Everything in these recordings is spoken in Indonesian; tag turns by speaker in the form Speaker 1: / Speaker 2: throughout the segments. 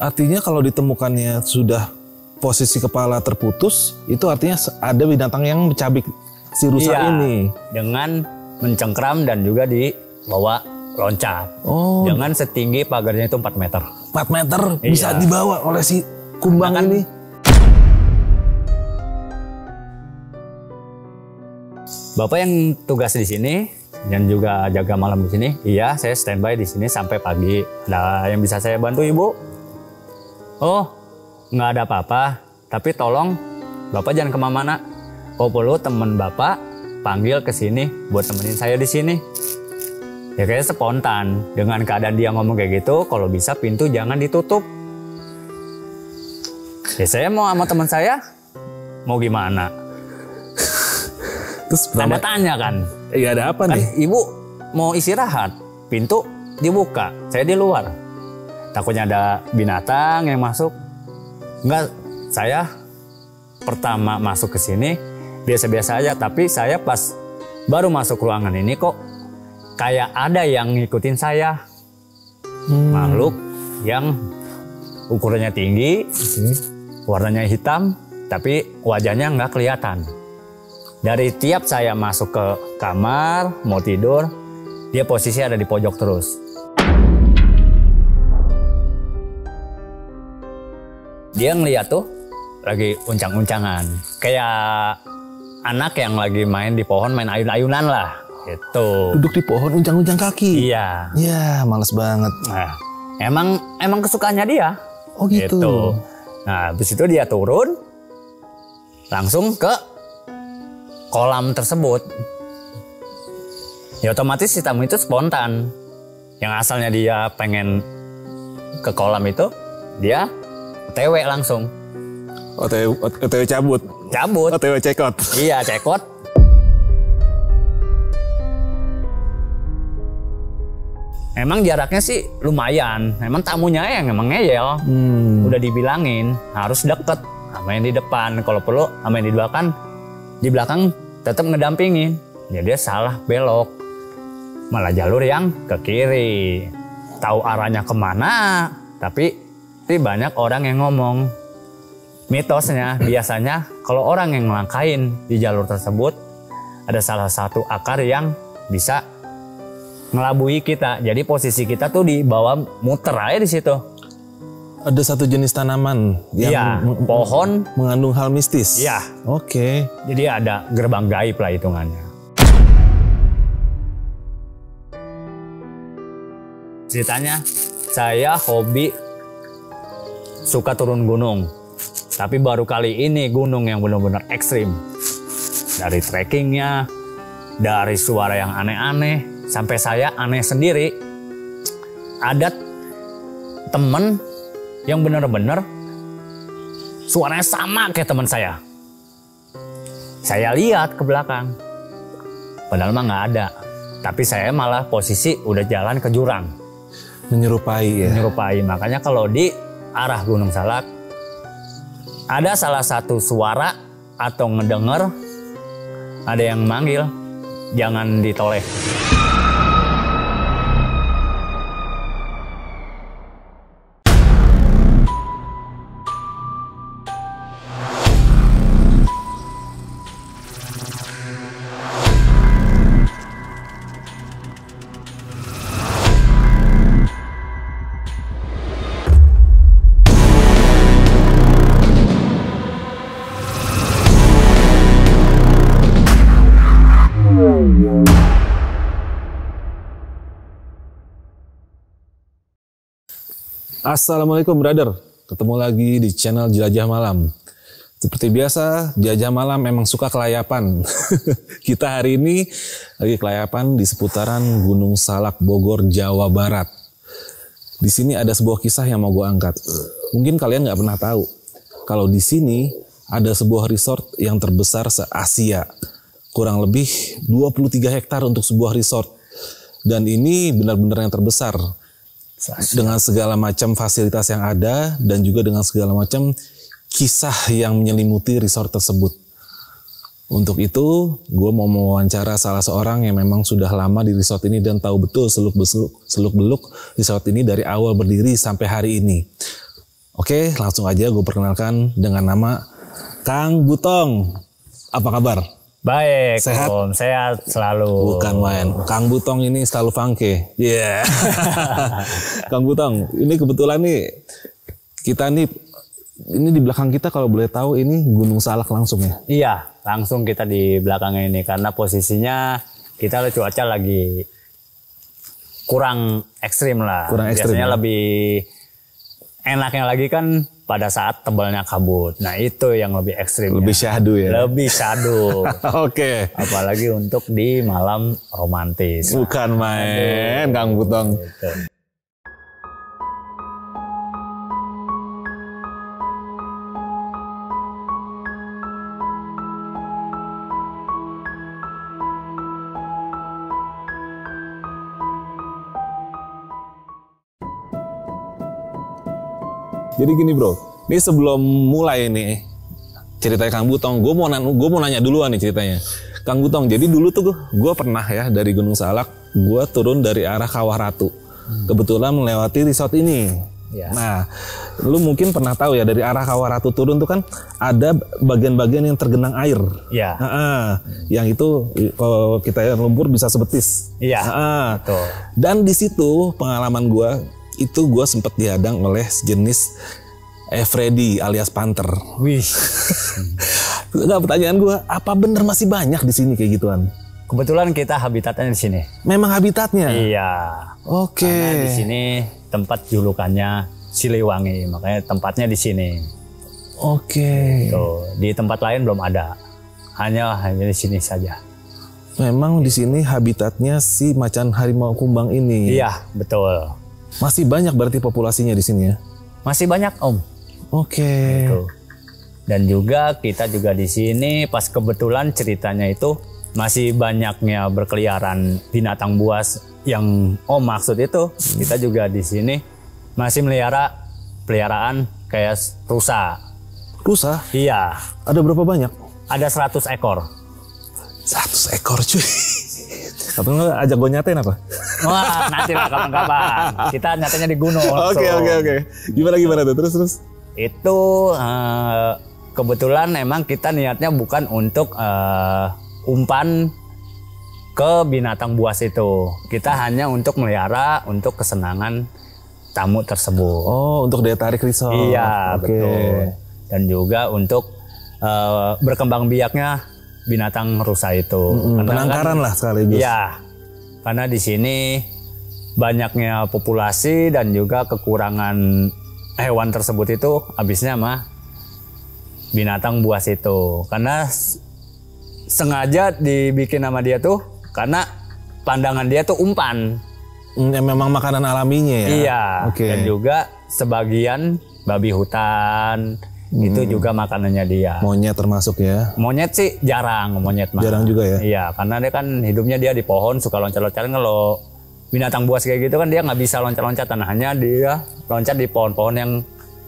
Speaker 1: Artinya kalau ditemukannya sudah posisi kepala terputus, itu artinya ada binatang yang mencabik si rusa ini.
Speaker 2: Dengan mencengkram dan juga dibawa loncat.
Speaker 1: Oh.
Speaker 2: Dengan setinggi pagarnya itu 4 meter.
Speaker 1: 4 meter bisa dibawa oleh si kumbang ini.
Speaker 2: Bapak yang tugas di sini dan juga jaga malam di sini. Iya, saya standby di sini sampai pagi. Ada yang bisa saya bantu, Ibu? Oh, nggak ada apa-apa. Tapi tolong Bapak jangan kemana-mana. Kalau perlu teman Bapak panggil ke sini buat temenin saya di sini. Ya kayak spontan. Dengan keadaan dia ngomong kayak gitu, kalau bisa pintu jangan ditutup. Ya saya mau sama teman saya, mau gimana?
Speaker 1: Terus
Speaker 2: Anda tanya kan?
Speaker 1: Iya, ada apa nih?
Speaker 2: Ibu mau istirahat, pintu dibuka, saya di luar. Takutnya ada binatang yang masuk. Enggak, saya pertama masuk ke sini biasa-biasa aja, tapi saya pas baru masuk ruangan ini kok kayak ada yang ngikutin saya. Makhluk yang ukurannya tinggi, warnanya hitam, tapi wajahnya nggak kelihatan. Dari tiap saya masuk ke kamar, mau tidur, dia posisi ada di pojok terus. Dia ngeliat tuh, lagi uncang-uncangan. Kayak anak yang lagi main di pohon, main ayun-ayunan lah. Gitu.
Speaker 1: Duduk di pohon, uncang-uncang kaki?
Speaker 2: Iya.
Speaker 1: Ya, males banget.
Speaker 2: Nah, emang kesukaannya dia.
Speaker 1: Oh gitu.
Speaker 2: Nah, habis itu dia turun, langsung ke kolam tersebut. Ya otomatis si tamu itu spontan. Yang asalnya dia pengen ke kolam itu, dia OTW langsung.
Speaker 1: OTW cabut?
Speaker 2: Cabut.
Speaker 1: OTW cekot?
Speaker 2: Iya, cekot. Emang jaraknya sih lumayan. Emang tamunya yang emang ngeyel. Udah dibilangin harus deket sama yang di depan. Kalau perlu sama yang di belakang tetap ngedampingin. Ya dia salah belok. Malah jalur yang ke kiri. Tahu arahnya kemana. Tapi banyak orang yang ngomong. Mitosnya biasanya kalau orang yang ngelangkain di jalur tersebut ada salah satu akar yang bisa ngelabui kita. Jadi posisi kita tuh di bawah muter aja di situ.
Speaker 1: Ada satu jenis tanaman yang
Speaker 2: pohon
Speaker 1: mengandung hal mistis.
Speaker 2: Iya.
Speaker 1: Oke.
Speaker 2: Jadi ada gerbang gaib lah hitungannya. Ceritanya saya hobi suka turun gunung. Tapi baru kali ini gunung yang benar-benar ekstrim. Dari trekkingnya, dari suara yang aneh-aneh, sampai saya aneh sendiri. Ada temen yang benar-benar suaranya sama kayak teman saya. Saya lihat ke belakang, padahal mah nggak ada. Tapi saya malah posisi udah jalan ke jurang.
Speaker 1: Menyerupai ya?
Speaker 2: Menyerupai, makanya kalau di arah Gunung Salak, ada salah satu suara atau ngedenger, ada yang manggil, jangan ditoleh.
Speaker 1: Assalamualaikum brother, ketemu lagi di channel Jelajah Malam. Seperti biasa, Jelajah Malam memang suka kelayapan. Kita hari ini lagi kelayapan di seputaran Gunung Salak, Bogor, Jawa Barat. Di sini ada sebuah kisah yang mau gue angkat. Mungkin kalian nggak pernah tahu, kalau di sini ada sebuah resort yang terbesar se-Asia. Kurang lebih 23 hektar untuk sebuah resort. Dan ini benar-benar yang terbesar. Dengan segala macam fasilitas yang ada dan juga dengan segala macam kisah yang menyelimuti resort tersebut. Untuk itu, gue mau mewawancara salah seorang yang memang sudah lama di resort ini dan tahu betul seluk-beluk resort ini dari awal berdiri sampai hari ini. Oke, langsung aja gue perkenalkan dengan nama Kang Butong. Apa kabar?
Speaker 2: Baik,
Speaker 1: Sehat?
Speaker 2: Om. Sehat selalu.
Speaker 1: Bukan main. Kang Butong ini selalu fangke. Iya. Kang Butong, ini kebetulan nih kita nih ini di belakang kita kalau boleh tahu ini Gunung Salak langsung ya.
Speaker 2: Iya, langsung kita di belakangnya ini karena posisinya kita cuaca lagi kurang ekstrim lah.
Speaker 1: Kurang ekstrim,
Speaker 2: biasanya
Speaker 1: ya?
Speaker 2: lebih enaknya lagi kan pada saat tebalnya kabut. Nah itu yang lebih ekstrim.
Speaker 1: Lebih syahdu ya.
Speaker 2: Lebih syahdu.
Speaker 1: Oke.
Speaker 2: Apalagi untuk di malam romantis.
Speaker 1: Bukan main, Kang Butong.
Speaker 2: Gitu.
Speaker 1: Jadi gini bro, ini sebelum mulai nih ceritanya Kang Butong, gue mau nanya duluan nih ceritanya. Kang Butong, jadi dulu tuh gue pernah ya dari Gunung Salak, gue turun dari arah Kawah Ratu. Kebetulan melewati resort ini.
Speaker 2: Ya.
Speaker 1: Nah, lu mungkin pernah tahu ya dari arah Kawah Ratu turun tuh kan ada bagian-bagian yang tergenang air.
Speaker 2: Iya.
Speaker 1: Yang itu kalau kita lumpur bisa sebetis.
Speaker 2: Iya. Betul.
Speaker 1: Dan di situ pengalaman gue itu gue sempat dihadang oleh sejenis Freddy alias Panther.
Speaker 2: Wih.
Speaker 1: Nggak, pertanyaan gue, apa bener masih banyak di sini kayak gituan?
Speaker 2: Kebetulan kita habitatnya di sini.
Speaker 1: Memang habitatnya?
Speaker 2: Iya.
Speaker 1: Oke.
Speaker 2: Karena di sini tempat julukannya Siliwangi, makanya tempatnya di sini.
Speaker 1: Oke.
Speaker 2: Tuh, di tempat lain belum ada. Hanya di sini saja.
Speaker 1: Memang di sini habitatnya si macan harimau kumbang ini.
Speaker 2: Iya, betul.
Speaker 1: Masih banyak berarti populasinya di sini ya?
Speaker 2: Masih banyak, Om.
Speaker 1: Oke.
Speaker 2: Tuh. Dan juga kita juga di sini pas kebetulan ceritanya itu masih banyaknya berkeliaran binatang buas yang Om maksud itu. Kita juga di sini masih peliharaan kayak rusa.
Speaker 1: Rusa?
Speaker 2: Iya.
Speaker 1: Ada berapa banyak?
Speaker 2: Ada 100 ekor.
Speaker 1: 100 ekor cuy. Atau nggak ajak gue nyatain apa?
Speaker 2: Wah, nanti lah kapan-kapan. Kita nyatanya di gunung.
Speaker 1: Oke. Gimana tuh? Terus?
Speaker 2: Itu kebetulan emang kita niatnya bukan untuk umpan ke binatang buas itu. Kita hanya untuk melihara untuk kesenangan tamu tersebut.
Speaker 1: Oh, untuk daya tarik resort.
Speaker 2: Iya, betul. Dan juga untuk berkembang biaknya binatang rusa itu.
Speaker 1: Penangkaran lah sekaligus.
Speaker 2: Iya, karena di sini banyaknya populasi dan juga kekurangan hewan tersebut itu habisnya mah binatang buas itu. Karena sengaja dibikin sama dia tuh karena pandangan dia tuh umpan.
Speaker 1: Memang makanan alaminya ya.
Speaker 2: Iya.
Speaker 1: Oke.
Speaker 2: Dan juga sebagian babi hutan. Itu juga makanannya dia.
Speaker 1: Monyet termasuk ya?
Speaker 2: Monyet sih jarang, monyet mah.
Speaker 1: Jarang juga ya?
Speaker 2: Iya, karena dia kan hidupnya dia di pohon, suka loncat-loncat. Kalau binatang buas kayak gitu kan dia nggak bisa loncat-loncatan, hanya dia loncat di pohon-pohon yang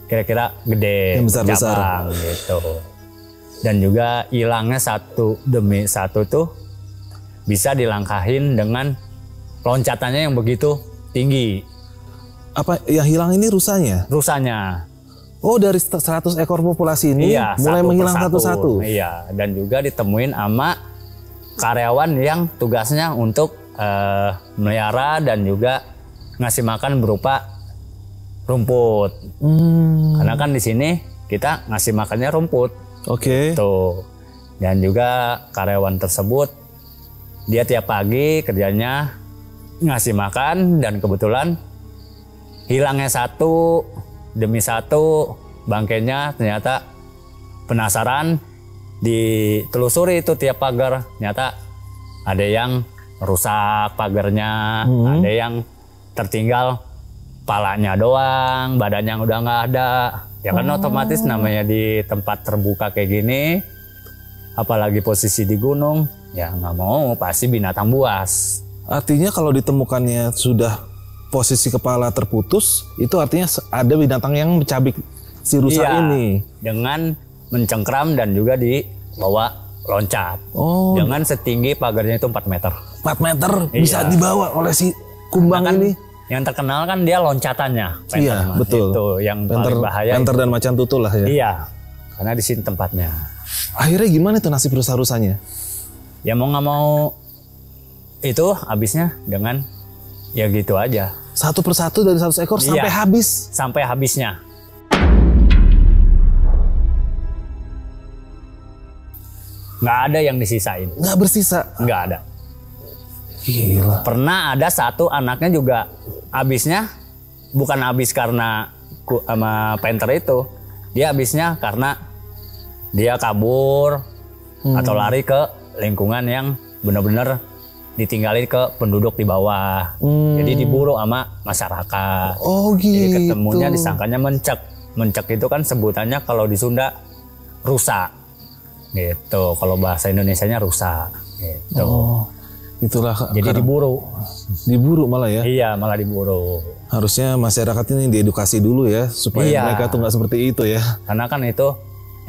Speaker 2: kira-kira gede,
Speaker 1: yang besar-besar
Speaker 2: gitu. Dan juga hilangnya satu demi satu tuh bisa dilangkahin dengan loncatannya yang begitu tinggi.
Speaker 1: Apa yang hilang ini rusanya?
Speaker 2: Rusanya.
Speaker 1: Oh, dari 100 ekor populasi ini
Speaker 2: Iya,
Speaker 1: mulai menghilang
Speaker 2: persatu.
Speaker 1: satu-satu.
Speaker 2: Iya, dan juga ditemuin sama karyawan yang tugasnya untuk melihara dan juga ngasih makan berupa rumput. Karena kan di sini kita ngasih makannya rumput.
Speaker 1: Oke.
Speaker 2: Tuh. Dan juga karyawan tersebut dia tiap pagi kerjanya ngasih makan dan kebetulan hilangnya satu demi satu bangkainya ternyata penasaran ditelusuri itu tiap pagar ternyata ada yang rusak pagarnya, ada yang tertinggal palanya doang, badannya udah nggak ada. Ya kan otomatis namanya di tempat terbuka kayak gini, apalagi posisi di gunung, ya nggak mau pasti binatang buas.
Speaker 1: Artinya kalau ditemukannya sudah posisi kepala terputus, itu artinya ada binatang yang mencabik si rusa ini.
Speaker 2: Dengan mencengkram dan juga dibawa loncat.
Speaker 1: Oh.
Speaker 2: Dengan setinggi pagarnya itu 4 meter.
Speaker 1: 4 meter bisa dibawa oleh si kumbang
Speaker 2: kan
Speaker 1: ini.
Speaker 2: Yang terkenal kan dia loncatannya. Panther,
Speaker 1: Iya, betul.
Speaker 2: Itu yang
Speaker 1: Panther,
Speaker 2: paling bahaya.
Speaker 1: Panther dan macan tutul lah ya.
Speaker 2: Iya, karena di sini tempatnya.
Speaker 1: Akhirnya gimana tuh nasib rusa-rusanya?
Speaker 2: Ya mau nggak mau itu habisnya dengan ya gitu aja.
Speaker 1: Satu persatu dari 100 ekor sampai habis.
Speaker 2: Sampai habisnya. Nggak ada yang disisain.
Speaker 1: Nggak bersisa.
Speaker 2: Nggak ada.
Speaker 1: Gila.
Speaker 2: Pernah ada satu anaknya juga habisnya bukan habis karena sama Panther itu. Dia habisnya karena dia kabur atau lari ke lingkungan yang benar-benar ditinggalin ke penduduk di bawah. Jadi diburu sama masyarakat.
Speaker 1: Oh gitu.
Speaker 2: Jadi ketemunya disangkanya mencek. Mencek itu kan sebutannya kalau di Sunda rusa. Gitu. Kalau bahasa Indonesianya rusa. Gitu.
Speaker 1: Oh, itulah.
Speaker 2: Jadi diburu.
Speaker 1: Diburu malah ya?
Speaker 2: Iya, malah diburu.
Speaker 1: Harusnya masyarakat ini diedukasi dulu ya, supaya mereka tuh nggak seperti itu ya.
Speaker 2: Karena kan itu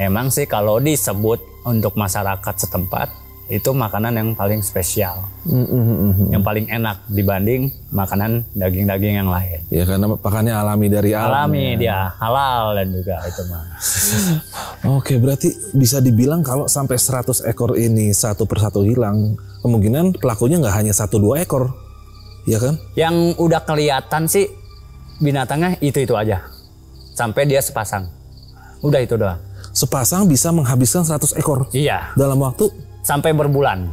Speaker 2: emang sih kalau disebut untuk masyarakat setempat, itu makanan yang paling spesial. Yang paling enak dibanding makanan daging-daging yang lain.
Speaker 1: Ya karena pakannya alami dari alam.
Speaker 2: Alami dia, halal dan juga itu mah.
Speaker 1: Oke, berarti bisa dibilang kalau sampai 100 ekor ini satu persatu hilang, kemungkinan pelakunya nggak hanya 1-2 ekor, ya kan?
Speaker 2: Yang udah kelihatan sih binatangnya itu aja, sampai dia sepasang, udah itu doang.
Speaker 1: Sepasang bisa menghabiskan 100 ekor.
Speaker 2: Iya.
Speaker 1: Dalam waktu
Speaker 2: sampai berbulan.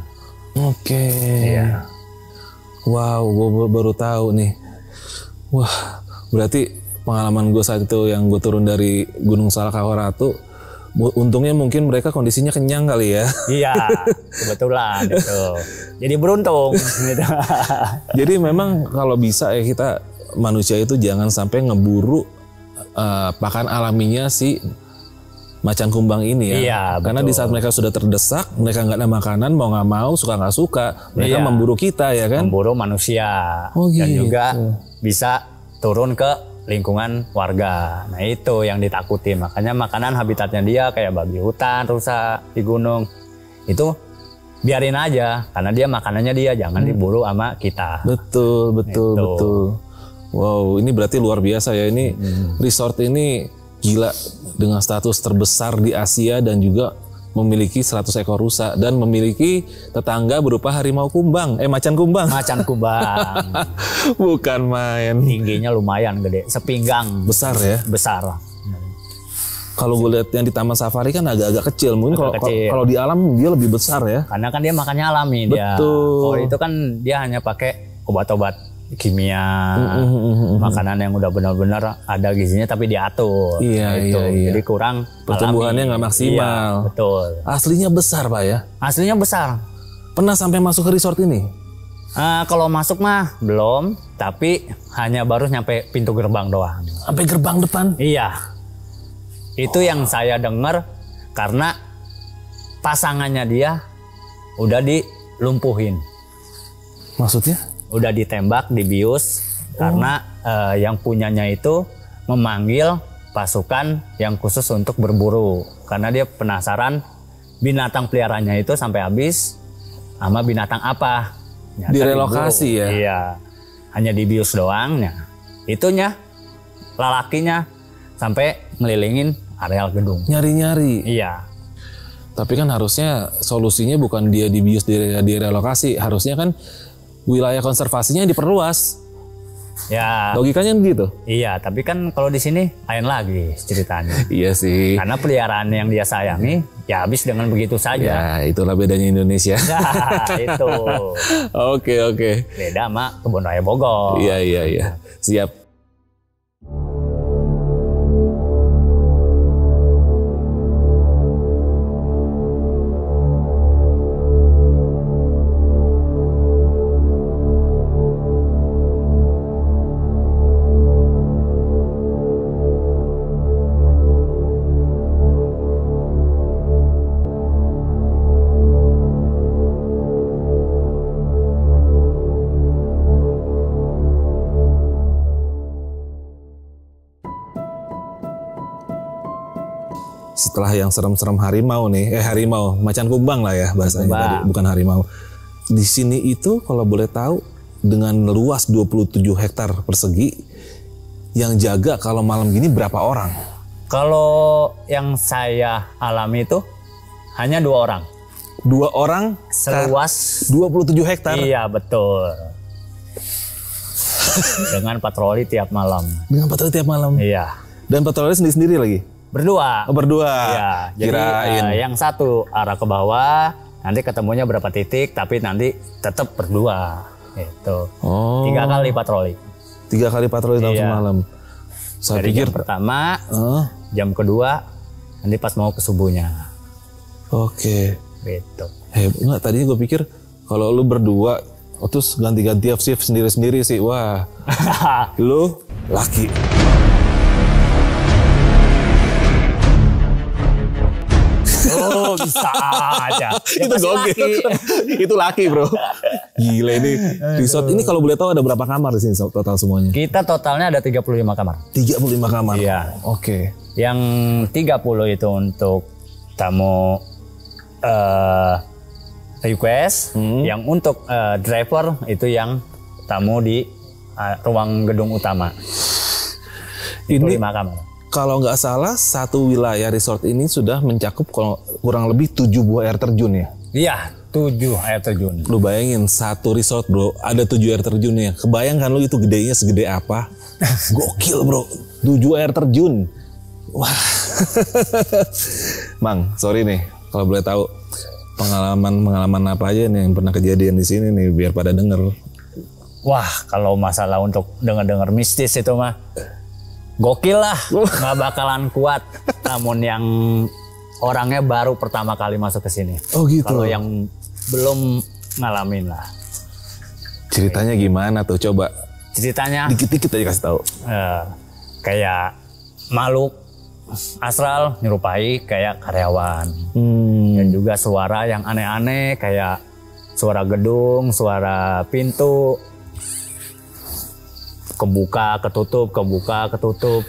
Speaker 1: Oke.
Speaker 2: Iya.
Speaker 1: Wow, gue baru tahu nih. Wah, berarti pengalaman gue saat itu yang gue turun dari Gunung Salakawara-Ratu, untungnya mungkin mereka kondisinya kenyang kali ya.
Speaker 2: Iya, kebetulan itu. Jadi beruntung. Gitu.
Speaker 1: Jadi memang kalau bisa ya kita manusia itu jangan sampai ngeburu pakan alaminya si macan kumbang ini ya.
Speaker 2: Iya,
Speaker 1: karena
Speaker 2: betul.
Speaker 1: di saat mereka sudah terdesak, mereka nggak ada makanan, mau nggak mau, suka nggak suka, mereka memburu kita ya kan.
Speaker 2: Memburu manusia.
Speaker 1: Oh,
Speaker 2: Dan
Speaker 1: gitu.
Speaker 2: juga bisa turun ke lingkungan warga. Nah itu yang ditakutin. Makanya makanan habitatnya dia kayak babi hutan, rusa di gunung. Itu biarin aja. Karena dia makanannya dia, jangan diburu sama kita.
Speaker 1: Betul, betul,
Speaker 2: Gitu.
Speaker 1: betul. Wow, ini berarti luar biasa ya. Ini resort ini gila dengan status terbesar di Asia dan juga memiliki 100 ekor rusa dan memiliki tetangga berupa harimau kumbang, macan kumbang.
Speaker 2: Macan kumbang.
Speaker 1: Bukan main.
Speaker 2: Tingginya lumayan gede, sepinggang.
Speaker 1: Besar ya.
Speaker 2: Besar.
Speaker 1: Kalau gue lihat yang di Taman Safari kan agak-agak kecil. Mungkin
Speaker 2: Kecil.
Speaker 1: kalau di alam dia lebih besar ya.
Speaker 2: Karena kan dia makannya alami dia.
Speaker 1: Betul.
Speaker 2: Kalau itu kan dia hanya pakai obat-obat kimia, makanan yang udah benar-benar ada gizinya tapi diatur.
Speaker 1: Iya,
Speaker 2: gitu.
Speaker 1: iya.
Speaker 2: Jadi kurang
Speaker 1: Pertumbuhannya
Speaker 2: alami.
Speaker 1: nggak maksimal.
Speaker 2: Iya, betul.
Speaker 1: Aslinya besar Pak ya.
Speaker 2: Aslinya besar.
Speaker 1: Pernah sampai masuk ke resort ini?
Speaker 2: Kalau masuk mah belum, tapi hanya baru nyampe pintu gerbang doang.
Speaker 1: Sampai gerbang depan?
Speaker 2: Iya. Itu yang saya dengar karena pasangannya dia udah dilumpuhin.
Speaker 1: Maksudnya?
Speaker 2: Udah ditembak, dibius karena yang punyanya itu memanggil pasukan yang khusus untuk berburu karena dia penasaran binatang peliharaannya itu sampai habis sama binatang apa. Nyata
Speaker 1: direlokasi
Speaker 2: diburu.
Speaker 1: ya?
Speaker 2: Iya, hanya dibius doang. Itunya lalakinya sampai ngelilingin areal gedung.
Speaker 1: Nyari-nyari.
Speaker 2: Iya.
Speaker 1: Tapi kan harusnya solusinya bukan dia dibius, direlokasi. Harusnya kan wilayah konservasinya diperluas.
Speaker 2: Ya.
Speaker 1: Logikanya gitu.
Speaker 2: Iya, tapi kan kalau di sini lain lagi ceritanya.
Speaker 1: Iya sih.
Speaker 2: Karena peliharaan yang dia sayangi ya habis dengan begitu saja.
Speaker 1: Ya, itulah bedanya Indonesia.
Speaker 2: Nah, itu.
Speaker 1: Oke.
Speaker 2: Beda sama Kebun Raya Bogor.
Speaker 1: Iya. Siap. Setelah yang serem-serem harimau nih, harimau, macan kumbang lah ya bahasanya tadi, bukan harimau. Di sini itu kalau boleh tahu dengan luas 27 hektar persegi, yang jaga kalau malam gini berapa orang?
Speaker 2: Kalau yang saya alami itu hanya 2 orang.
Speaker 1: 2 orang
Speaker 2: Seluas
Speaker 1: 27 hektar.
Speaker 2: Iya, betul. Dengan patroli tiap malam.
Speaker 1: Dengan patroli tiap malam.
Speaker 2: Iya.
Speaker 1: Dan patroli sendiri lagi?
Speaker 2: Berdua.
Speaker 1: Oh, berdua.
Speaker 2: Iya. Jadi yang satu arah ke bawah, nanti ketemunya berapa titik, tapi nanti tetap berdua. Gitu.
Speaker 1: Oh.
Speaker 2: 3 kali patroli.
Speaker 1: 3 kali patroli dalam semalam. Saya
Speaker 2: Dari
Speaker 1: pikir
Speaker 2: jam pertama, jam kedua, nanti pas mau ke subuhnya.
Speaker 1: Oke.
Speaker 2: Gitu.
Speaker 1: Enggak, tadinya gue pikir kalau lu berdua terus ganti-ganti shift sendiri-sendiri sih. Wah. Lu laki.
Speaker 2: Oh, bisa aja. Ya,
Speaker 1: Itu gokil. Itu laki, bro. Gila ini. Resort ini kalau boleh tahu ada berapa kamar di sini total semuanya?
Speaker 2: Kita totalnya ada 35 kamar.
Speaker 1: 35 kamar.
Speaker 2: Iya.
Speaker 1: Oke.
Speaker 2: Yang 30 itu untuk tamu request, yang untuk driver itu yang tamu di ruang gedung utama. Itu
Speaker 1: Ini
Speaker 2: 5 kamar.
Speaker 1: Kalau nggak salah satu wilayah resort ini sudah mencakup kurang lebih 7 buah air terjun ya?
Speaker 2: Iya, 7 air terjun.
Speaker 1: Lu bayangin satu resort bro, ada 7 air terjunnya. Kebayangkan lu itu gedenya segede apa? Gokil bro, 7 air terjun. Wah. Mang, sorry nih, kalau boleh tahu pengalaman apa aja nih yang pernah kejadian di sini nih biar pada denger.
Speaker 2: Wah, kalau masalah untuk dengar-dengar mistis itu mah gokil lah, nggak bakalan kuat. Namun yang orangnya baru pertama kali masuk ke sini.
Speaker 1: Oh gitu.
Speaker 2: Kalau yang belum ngalamin lah.
Speaker 1: Ceritanya gimana tuh? Coba.
Speaker 2: Ceritanya
Speaker 1: Dikit-dikit aja kasih tahu.
Speaker 2: Kayak makhluk astral nyerupai kayak karyawan. Dan juga suara yang aneh-aneh kayak suara gedung, suara pintu. Kebuka, ketutup.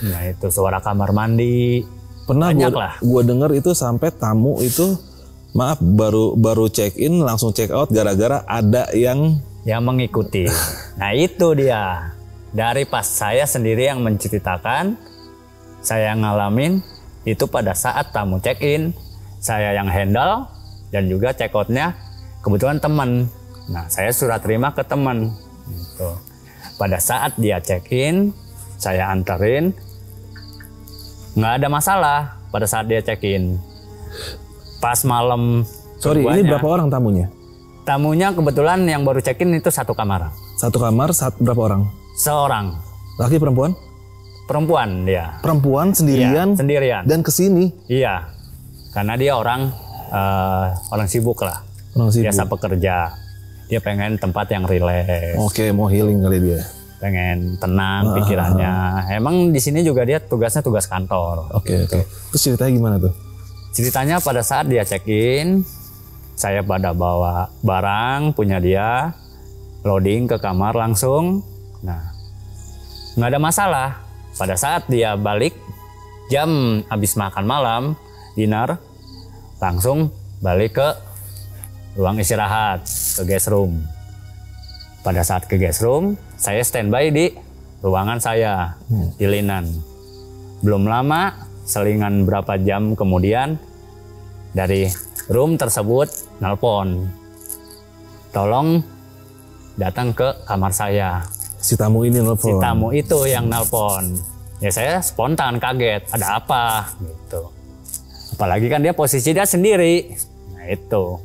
Speaker 2: Nah itu suara kamar mandi.
Speaker 1: Pernah
Speaker 2: lah.
Speaker 1: Gue denger itu sampai tamu itu, maaf baru check in langsung check out gara-gara ada yang
Speaker 2: mengikuti. Nah itu dia. Dari pas saya sendiri yang menceritakan, saya ngalamin itu pada saat tamu check in, saya yang handle dan juga check outnya kebetulan teman. Nah saya surat terima ke teman. Gitu. Pada saat dia check-in, saya anterin, nggak ada masalah pada saat dia check-in. Pas malam
Speaker 1: sorry, ini berapa orang tamunya?
Speaker 2: Tamunya kebetulan yang baru check-in itu 1 kamar.
Speaker 1: 1 kamar, berapa orang?
Speaker 2: Seorang.
Speaker 1: Laki perempuan?
Speaker 2: Perempuan dia.
Speaker 1: Perempuan sendirian?
Speaker 2: Iya, sendirian.
Speaker 1: Dan kesini?
Speaker 2: Iya, karena dia orang sibuk lah.
Speaker 1: Orang sibuk.
Speaker 2: Biasa pekerja. Dia pengen tempat yang rileks.
Speaker 1: Oke, mau healing kali dia.
Speaker 2: Pengen tenang pikirannya. Emang di sini juga dia tugasnya tugas kantor.
Speaker 1: Oke. Terus ceritanya gimana tuh?
Speaker 2: Ceritanya pada saat dia check-in, saya pada bawa barang punya dia, loading ke kamar langsung. Nah, nggak ada masalah. Pada saat dia balik, jam habis makan malam, dinner, langsung balik ke ruang istirahat, ke guest room. Pada saat ke guest room, saya standby di ruangan saya, di linan. Belum lama, selingan berapa jam kemudian, dari room tersebut nelpon. Tolong datang ke kamar saya.
Speaker 1: Si tamu ini nelpon?
Speaker 2: Si tamu itu yang nelpon. Ya saya spontan kaget, ada apa gitu. Apalagi kan dia posisi dia sendiri. Nah itu.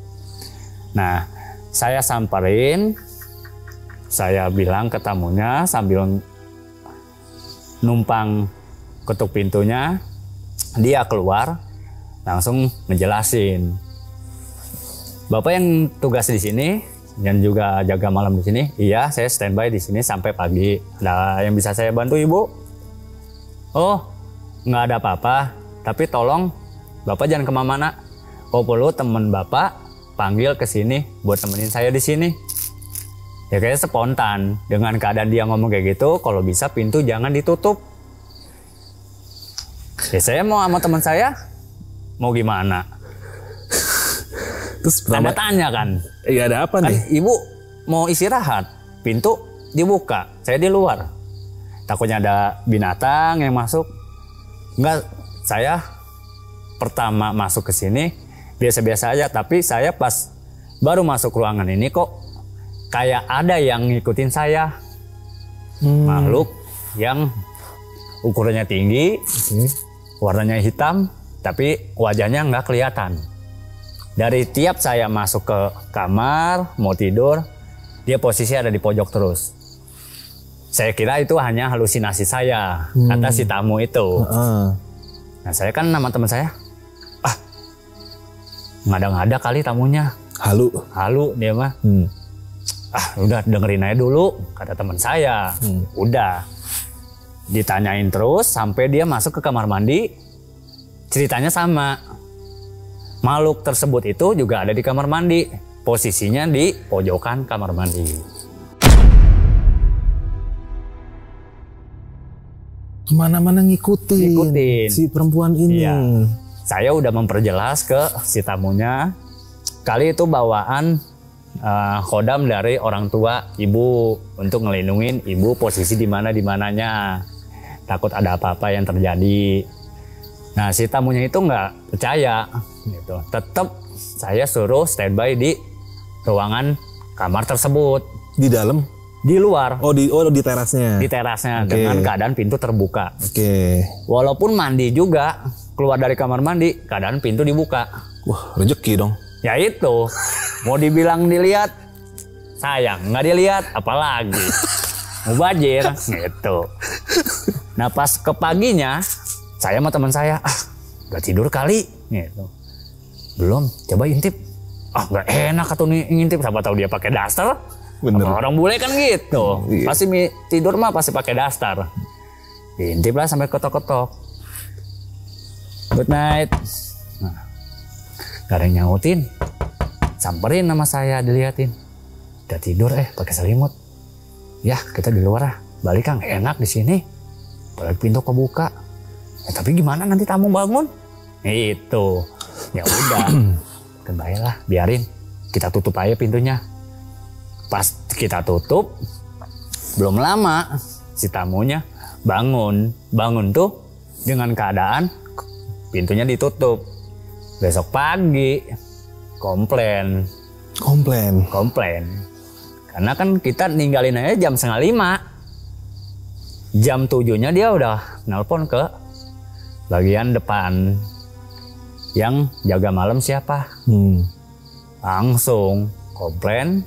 Speaker 2: Nah, saya samperin, saya bilang ke tamunya sambil numpang ketuk pintunya, dia keluar, langsung ngejelasin. Bapak yang tugas di sini dan juga jaga malam di sini, iya saya standby di sini sampai pagi. Ada yang bisa saya bantu Ibu? Oh, nggak ada apa-apa, tapi tolong Bapak jangan kemana-mana. Oh perlu teman Bapak panggil ke sini buat temenin saya di sini. Ya kayaknya spontan. Dengan keadaan dia ngomong kayak gitu, kalau bisa pintu jangan ditutup. Ya saya mau sama teman saya, mau gimana?
Speaker 1: Terus
Speaker 2: Tanda tanya kan?
Speaker 1: Iya ada apa nih?
Speaker 2: Ibu mau istirahat. pintu dibuka, saya di luar. Takutnya ada binatang yang masuk. Enggak, saya pertama masuk ke sini biasa-biasa aja, tapi saya pas baru masuk ruangan ini kok kayak ada yang ngikutin saya. Makhluk yang ukurannya tinggi, warnanya hitam, tapi wajahnya nggak kelihatan. Dari tiap saya masuk ke kamar, mau tidur, dia posisi ada di pojok terus. Saya kira itu hanya halusinasi saya, kata si tamu itu. Nah saya kan nama teman saya, ngada-ngada kali tamunya. Halu dia mah. Udah dengerin aja dulu, kata teman saya. Udah. Ditanyain terus sampai dia masuk ke kamar mandi. Ceritanya sama. Makhluk tersebut itu juga ada di kamar mandi. Posisinya di pojokan kamar mandi.
Speaker 1: Kemana-mana ngikutin si perempuan ini.
Speaker 2: Iya. Saya udah memperjelas ke si tamunya. Kali itu bawaan khodam dari orang tua ibu untuk ngelindungin ibu posisi di mananya. Takut ada apa-apa yang terjadi. Nah si tamunya itu nggak percaya gitu. Tetap saya suruh standby di ruangan kamar tersebut.
Speaker 1: Di dalam?
Speaker 2: Di luar.
Speaker 1: Oh di terasnya.
Speaker 2: Di terasnya dengan keadaan pintu terbuka. Walaupun mandi juga, keluar dari kamar mandi keadaan pintu dibuka.
Speaker 1: Wah rezeki dong.
Speaker 2: Ya itu, mau dibilang dilihat, sayang nggak dilihat, apalagi mubazir gitu. Nah pas ke paginya, saya sama teman saya, udah tidur kali, gitu. Belum, coba intip. Nggak enak atau ngintip, siapa tahu dia pakai daster.
Speaker 1: Bener.
Speaker 2: Orang bule kan gitu, pasti tidur mah pasti pakai daster. Intip lah sampai ketok-ketok. Good night. Nah, gak ada yang nyautin, samperin nama saya, diliatin. Udah tidur pakai selimut. Ya kita di luar balik Kang, enak di sini. Balik pintu kebuka. Tapi gimana nanti tamu bangun? Itu. Ya udah. Baiklah, biarin. Kita tutup aja pintunya. Pas kita tutup, belum lama si tamunya bangun. Bangun tuh dengan keadaan pintunya ditutup. Besok pagi komplain. Karena kan kita ninggalin aja jam 4:30. Jam 7-nya dia udah nelpon ke bagian depan. Yang jaga malam siapa? Langsung komplain.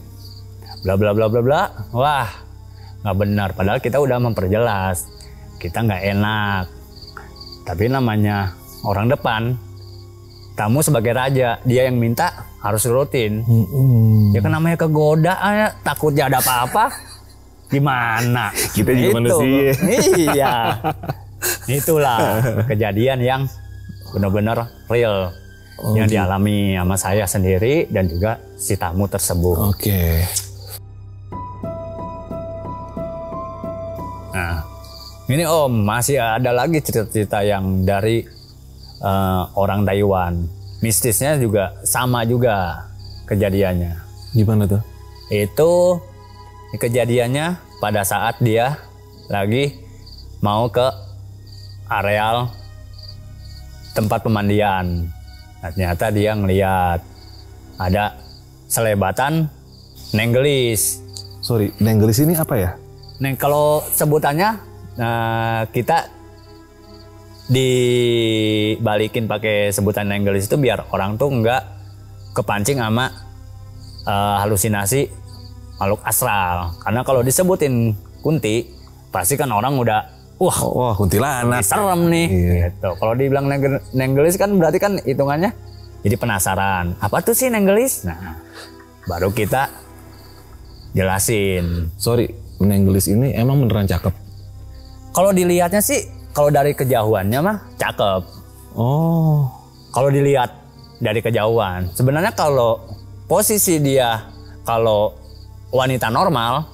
Speaker 2: Bla bla bla bla bla. Wah, nggak benar. Padahal kita udah memperjelas. Kita nggak enak. Tapi namanya orang depan. Tamu sebagai raja, dia yang minta harus rutin. Ya kan namanya kegoda, takutnya ada apa-apa. Gimana?
Speaker 1: Kita juga manusia.
Speaker 2: Iya. Itulah kejadian yang benar-benar real. Yang dialami sama saya sendiri dan juga si tamu tersebut. Nah, ini Om, masih ada lagi cerita-cerita yang dari orang Taiwan. Mistisnya juga sama juga kejadiannya.
Speaker 1: Gimana tuh?
Speaker 2: Itu kejadiannya pada saat dia lagi mau ke areal tempat pemandian. Nah, ternyata dia ngeliat ada selebatan nenggelis.
Speaker 1: Sorry, nenggelis ini apa ya?
Speaker 2: Kalau sebutannya kita dibalikin pakai sebutan nenggelis itu biar orang tuh nggak kepancing sama halusinasi makhluk astral. Karena kalau disebutin kunti, pasti kan orang udah wah
Speaker 1: kuntilanak,
Speaker 2: serem nih. Gitu. Kalau dibilang nenggelis kan berarti kan hitungannya jadi penasaran. Apa tuh sih nenggelis? Nah, baru kita jelasin.
Speaker 1: Sorry, nenggelis ini emang beneran cakep?
Speaker 2: Kalau dilihatnya sih, kalau dari kejauhannya mah cakep. Kalau dilihat dari kejauhan, sebenarnya kalau posisi dia kalau wanita normal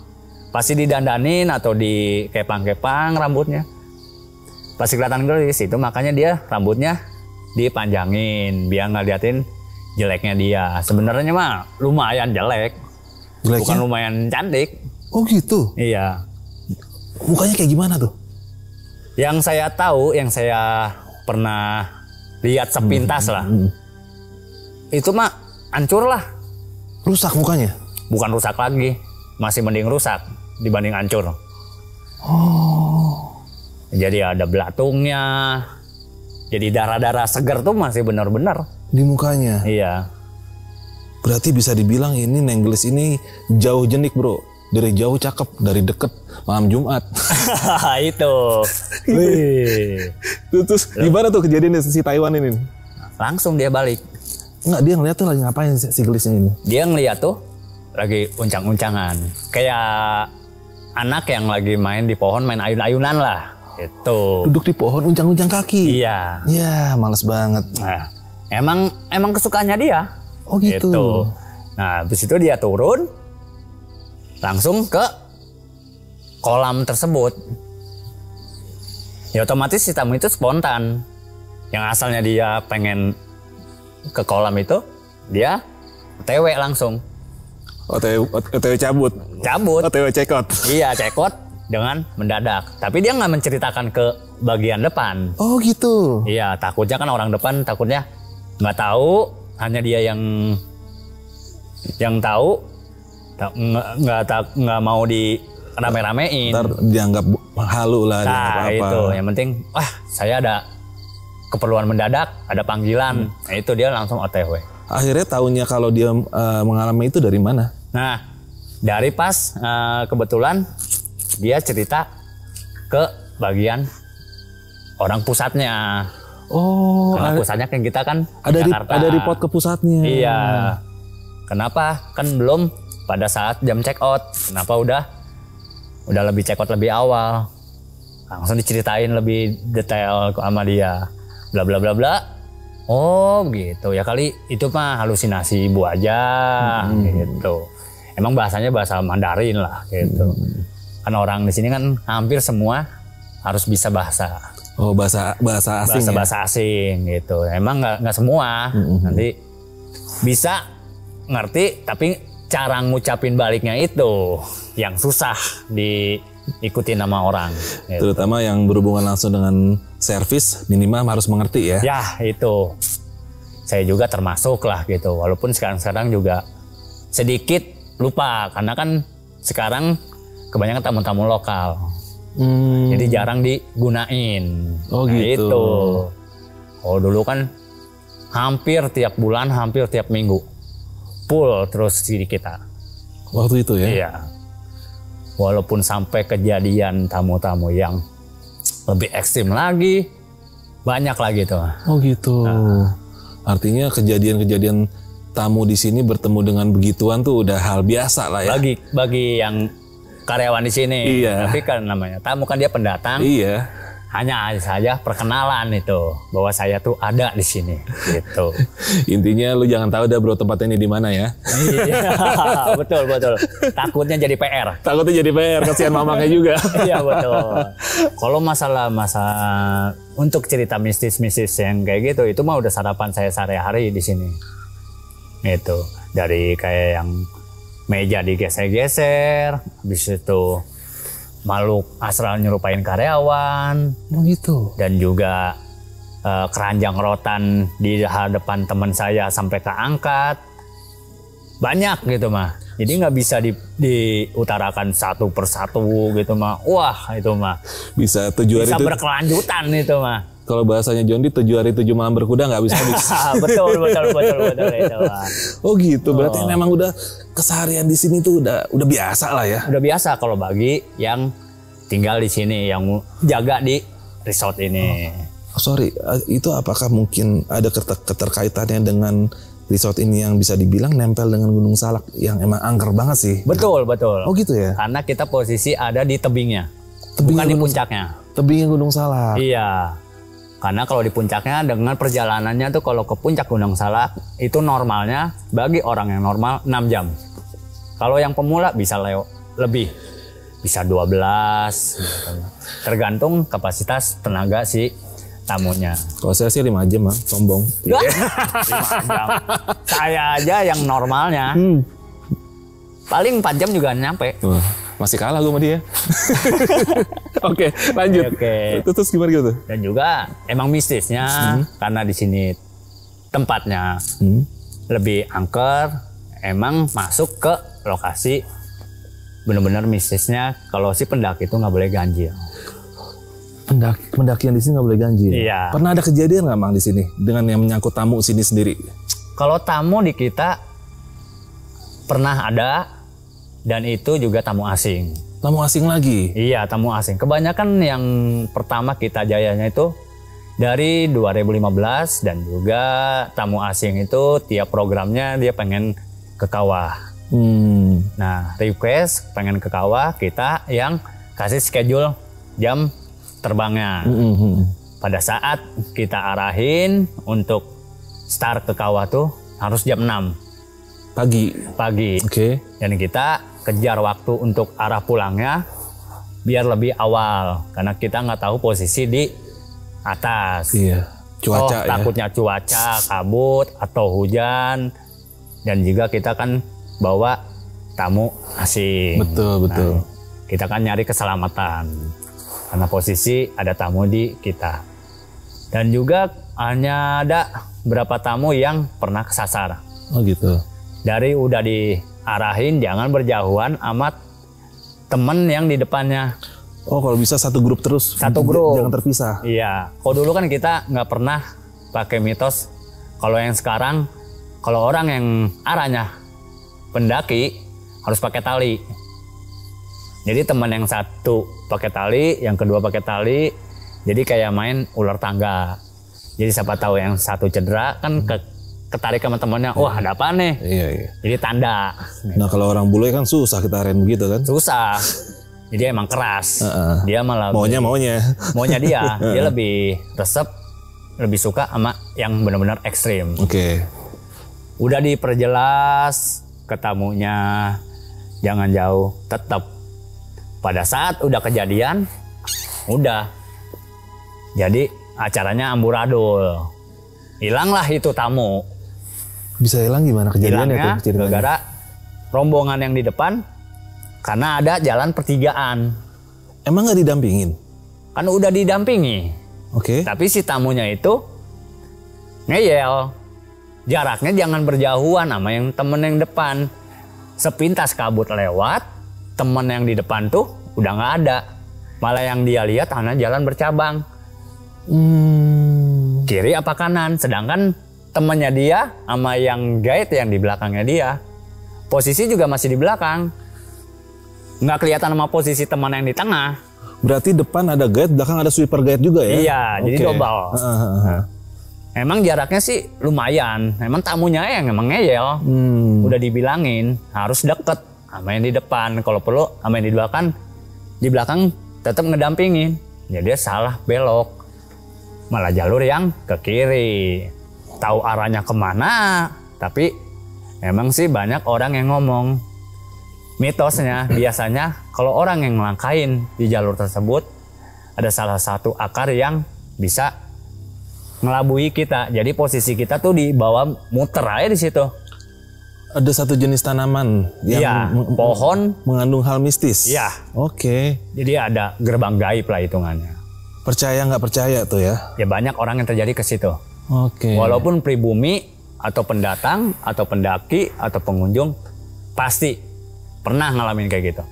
Speaker 2: pasti didandanin atau dikepang-kepang rambutnya, pasti kelihatan gelis. Itu makanya dia rambutnya dipanjangin biar nggak liatin jeleknya dia. Sebenarnya mah lumayan jelek, bukan lumayan cantik.
Speaker 1: Oh gitu.
Speaker 2: Iya.
Speaker 1: Mukanya kayak gimana tuh?
Speaker 2: Yang saya tahu, yang saya pernah lihat sepintas lah. Itu mah hancur lah.
Speaker 1: Rusak mukanya?
Speaker 2: Bukan rusak lagi. Masih mending rusak dibanding hancur.
Speaker 1: Oh.
Speaker 2: Jadi ada belatungnya. Jadi darah-darah segar tuh masih benar-benar.
Speaker 1: Di mukanya?
Speaker 2: Iya.
Speaker 1: Berarti bisa dibilang ini Nenggelis ini jauh jenik bro. Dari jauh cakep, dari deket malam Jumat.
Speaker 2: Itu. Wih.
Speaker 1: Terus gimana tuh kejadian si Taiwan ini?
Speaker 2: Langsung dia balik.
Speaker 1: Enggak, dia ngeliat tuh lagi ngapain si Gelisnya ini?
Speaker 2: Dia ngeliat tuh lagi uncang-uncangan. Kayak anak yang lagi main di pohon, main ayun-ayunan lah. Itu.
Speaker 1: Duduk di pohon uncang-uncang kaki?
Speaker 2: Iya.
Speaker 1: Ya, males banget.
Speaker 2: Nah, emang kesukaannya dia.
Speaker 1: Oh gitu.
Speaker 2: Gitu. Nah, habis itu dia turun. Langsung ke kolam tersebut. Ya otomatis si tamu itu spontan. Yang asalnya dia pengen ke kolam itu, dia OTW langsung.
Speaker 1: OTW cabut?
Speaker 2: Cabut.
Speaker 1: OTW cekot?
Speaker 2: Iya, cekot dengan mendadak. Tapi dia nggak menceritakan ke bagian depan.
Speaker 1: Oh gitu?
Speaker 2: Iya, takutnya kan orang depan takutnya nggak tahu, hanya dia yang tahu. Nggak mau di rame-ramein.
Speaker 1: Ntar dianggap halu lah.
Speaker 2: Nah
Speaker 1: apa-apa.
Speaker 2: itu yang penting, saya ada keperluan mendadak, ada panggilan. Nah itu dia langsung OTW.
Speaker 1: Akhirnya tahunya kalau dia mengalami itu dari mana?
Speaker 2: Nah dari pas kebetulan dia cerita ke bagian orang pusatnya.
Speaker 1: Oh,
Speaker 2: karena pusatnya kan kita kan
Speaker 1: ada
Speaker 2: Jakarta.
Speaker 1: Ada report ke pusatnya.
Speaker 2: Iya. Kenapa? Kan belum pada saat jam check out. Kenapa udah lebih check out lebih awal. Langsung diceritain lebih detail sama dia. Bla bla bla bla. Oh gitu. Ya kali itu mah halusinasi ibu aja gitu. Emang bahasanya bahasa Mandarin lah gitu. Kan orang di sini kan hampir semua harus bisa bahasa.
Speaker 1: Oh, bahasa asing.
Speaker 2: Bahasa asing gitu. Emang nggak semua. Nanti bisa ngerti tapi cara ngucapin baliknya itu yang susah diikuti nama orang. Gitu.
Speaker 1: Terutama yang berhubungan langsung dengan servis, minimal harus mengerti ya.
Speaker 2: Ya itu, saya juga termasuk lah gitu. Walaupun sekarang juga sedikit lupa karena kan sekarang kebanyakan tamu-tamu lokal. Jadi jarang digunain.
Speaker 1: Oh gitu.
Speaker 2: Itu. Oh dulu kan hampir tiap bulan, hampir tiap minggu. Full terus di kita.
Speaker 1: Waktu itu ya?
Speaker 2: Iya. Walaupun sampai kejadian tamu-tamu yang lebih ekstrim lagi, banyak lagi tuh.
Speaker 1: Oh gitu. Artinya kejadian-kejadian tamu di sini bertemu dengan begituan tuh udah hal biasa lah ya?
Speaker 2: Bagi yang karyawan di sini.
Speaker 1: Iya.
Speaker 2: Tapi kan namanya tamu kan dia pendatang.
Speaker 1: Iya.
Speaker 2: Hanya saja perkenalan itu bahwa saya tuh ada di sini gitu.
Speaker 1: Intinya lu jangan tahu dah bro tempatnya ini di mana ya.
Speaker 2: Iya, betul. Takutnya jadi PR.
Speaker 1: Takutnya jadi PR, kasihan mamangnya juga.
Speaker 2: Iya betul. Kalau masalah untuk cerita mistis-mistis yang kayak gitu itu mah udah sarapan saya sehari-hari di sini. Itu dari kayak yang meja digeser-geser, habis itu makhluk astral nyerupain karyawan.
Speaker 1: Oh gitu.
Speaker 2: Dan juga keranjang rotan di hadapan teman saya sampai keangkat. Banyak gitu mah. Jadi nggak bisa diutarakan satu persatu gitu mah. Wah itu mah.
Speaker 1: Bisa 7 hari
Speaker 2: bisa
Speaker 1: itu.
Speaker 2: berkelanjutan itu mah.
Speaker 1: Kalau bahasanya Jondi 7 hari 7 malam berkuda nggak bisa habis.
Speaker 2: betul itu mah.
Speaker 1: Oh gitu. Berarti memang udah keseharian di sini tuh udah biasa lah ya.
Speaker 2: Udah biasa kalau bagi yang tinggal di sini, yang jaga di resort ini.
Speaker 1: Sorry, itu apakah mungkin ada keterkaitannya dengan resort ini yang bisa dibilang nempel dengan Gunung Salak yang emang angker banget sih?
Speaker 2: Betul.
Speaker 1: Oh gitu ya?
Speaker 2: Karena kita posisi ada di tebingnya, bukan di puncaknya.
Speaker 1: Tebingnya Gunung Salak?
Speaker 2: Iya. Karena kalau di puncaknya dengan perjalanannya tuh kalau ke puncak Gunung Salak itu normalnya bagi orang yang normal 6 jam. Kalau yang pemula bisa lebih. Bisa 12. Tergantung kapasitas tenaga si tamunya.
Speaker 1: Kalau saya sih 5 jam mah, sombong.
Speaker 2: 5 jam. Saya aja yang normalnya paling 4 jam juga nyampe.
Speaker 1: Masih kalah gue sama dia. Oke, lanjut.
Speaker 2: Oke.
Speaker 1: Terus gimana gitu?
Speaker 2: Dan juga emang mistisnya karena di sini tempatnya lebih angker, emang masuk ke lokasi benar-benar mistisnya. Kalau si pendaki itu nggak boleh ganjil.
Speaker 1: Pendakian di sini nggak boleh ganjil.
Speaker 2: Iya.
Speaker 1: Pernah ada kejadian nggak Mang di sini dengan yang menyangkut tamu sini sendiri?
Speaker 2: Kalau tamu di kita pernah ada, dan itu juga tamu asing.
Speaker 1: Tamu asing lagi?
Speaker 2: Iya, tamu asing. Kebanyakan yang pertama kita jayanya itu dari 2015, dan juga tamu asing itu tiap programnya dia pengen ke kawah. Nah, request pengen ke kawah, kita yang kasih schedule jam terbangnya. Pada saat kita arahin untuk start ke kawah tuh harus jam 6 pagi.
Speaker 1: Oke.
Speaker 2: Dan kita kejar waktu untuk arah pulangnya biar lebih awal, karena kita nggak tahu posisi di atas.
Speaker 1: Iya. Cuaca ya.
Speaker 2: Takutnya cuaca, kabut atau hujan, dan juga kita kan bawa tamu asing.
Speaker 1: Betul.
Speaker 2: Nah, kita kan nyari keselamatan karena posisi ada tamu di kita. Dan juga hanya ada beberapa tamu yang pernah kesasar.
Speaker 1: Oh gitu.
Speaker 2: Dari udah diarahin jangan berjauhan amat temen yang di depannya.
Speaker 1: Oh, kalau bisa satu grup terus.
Speaker 2: Satu grup.
Speaker 1: Jangan terpisah.
Speaker 2: Iya. Kalau dulu kan kita nggak pernah pakai mitos. Kalau yang sekarang, kalau orang yang arahnya pendaki harus pakai tali. Jadi teman yang satu pakai tali, yang kedua pakai tali. Jadi kayak main ular tangga. Jadi siapa tahu yang satu cedera kan ketarik sama temannya, wah ada apa nih?
Speaker 1: Iya.
Speaker 2: Jadi tanda.
Speaker 1: Nah kalau orang bule kan susah kita arahin begitu kan?
Speaker 2: Susah. Jadi emang keras. Dia malah maunya dia lebih resep, lebih suka sama yang benar-benar ekstrim.
Speaker 1: Oke.
Speaker 2: Udah diperjelas ke tamunya, jangan jauh, tetap. Pada saat udah kejadian, udah. Jadi acaranya amburadul. Hilanglah itu tamu.
Speaker 1: Bisa hilang gimana kejadiannya tuh?
Speaker 2: Gara-gara rombongan yang di depan, karena ada jalan pertigaan.
Speaker 1: Emang nggak didampingin?
Speaker 2: Kan udah didampingi.
Speaker 1: Oke.
Speaker 2: Tapi si tamunya itu ngeyel. Jaraknya jangan berjauhan sama yang temen yang depan. Sepintas kabut lewat, temen yang di depan tuh udah nggak ada. Malah yang dia lihat hanya jalan bercabang. Kiri apa kanan. Sedangkan temennya dia sama yang guide yang di belakangnya dia, posisi juga masih di belakang. Nggak kelihatan sama posisi teman yang di tengah.
Speaker 1: Berarti depan ada guide, belakang ada sweeper guide juga ya?
Speaker 2: Iya, jadi double. Emang jaraknya sih lumayan. Emang tamunya yang emang ngeyel. Udah dibilangin harus deket sama yang di depan. Kalau perlu sama yang di belakang tetap ngedampingin. Ya dia salah belok. Malah jalur yang ke kiri. Tahu arahnya kemana. Tapi emang sih banyak orang yang ngomong. Mitosnya biasanya kalau orang yang ngelangkain di jalur tersebut ada salah satu akar yang bisa ngelabui kita. Jadi posisi kita tuh di bawah muter aja di situ.
Speaker 1: Ada satu jenis tanaman yang
Speaker 2: pohon
Speaker 1: mengandung hal mistis.
Speaker 2: Iya.
Speaker 1: Oke.
Speaker 2: Jadi ada gerbang gaib lah hitungannya.
Speaker 1: Percaya nggak percaya tuh ya?
Speaker 2: Ya banyak orang yang terjadi ke situ.
Speaker 1: Oke.
Speaker 2: Walaupun pribumi atau pendatang atau pendaki atau pengunjung pasti pernah ngalamin kayak gitu.